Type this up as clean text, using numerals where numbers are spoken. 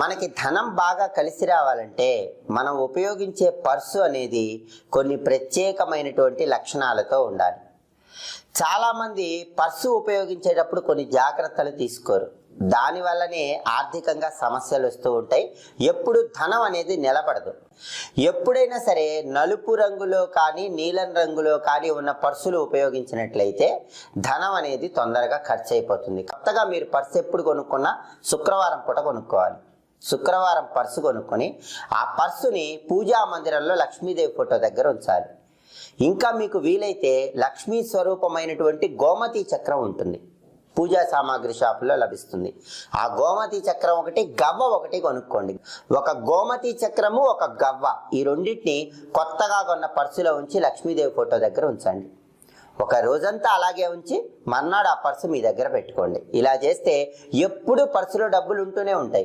మనకి ధనం బాగా కలిసి రావాలంటే మనం ఉపయోగించే పర్సు అనేది కొన్ని ప్రత్యేకమైనటువంటి లక్షణాలతో ఉండాలి. చాలామంది పర్సు ఉపయోగించేటప్పుడు కొన్ని జాగ్రత్తలు తీసుకోరు. దానివల్లనే ఆర్థికంగా సమస్యలు వస్తూ ఉంటాయి. ఎప్పుడు ధనం అనేది నిలబడదు. ఎప్పుడైనా సరే నలుపు రంగులో కానీ నీలం రంగులో కానీ ఉన్న పర్సులు ఉపయోగించినట్లయితే ధనం అనేది తొందరగా ఖర్చు అయిపోతుంది. కొత్తగా మీరు పర్సు ఎప్పుడు కొనుక్కున్నా శుక్రవారం పూట కొనుక్కోవాలి. శుక్రవారం పర్సు కొనుక్కొని ఆ పర్సుని పూజా మందిరంలో లక్ష్మీదేవి ఫోటో దగ్గర ఉంచాలి. ఇంకా మీకు వీలైతే లక్ష్మీ స్వరూపమైనటువంటి గోమతి చక్రం ఉంటుంది, పూజా సామాగ్రి షాపులో లభిస్తుంది. ఆ గోమతి చక్రం ఒకటి, గవ్వ ఒకటి కొనుక్కోండి. ఒక గోమతి చక్రము, ఒక గవ్వ, ఈ రెండింటిని కొత్తగా కొన్న పర్సులో ఉంచి లక్ష్మీదేవి ఫోటో దగ్గర ఉంచండి. ఒక రోజంతా అలాగే ఉంచి మర్నాడు ఆ పర్సు మీ దగ్గర పెట్టుకోండి. ఇలా చేస్తే ఎప్పుడు పర్సులో డబ్బులు ఉంటూనే ఉంటాయి.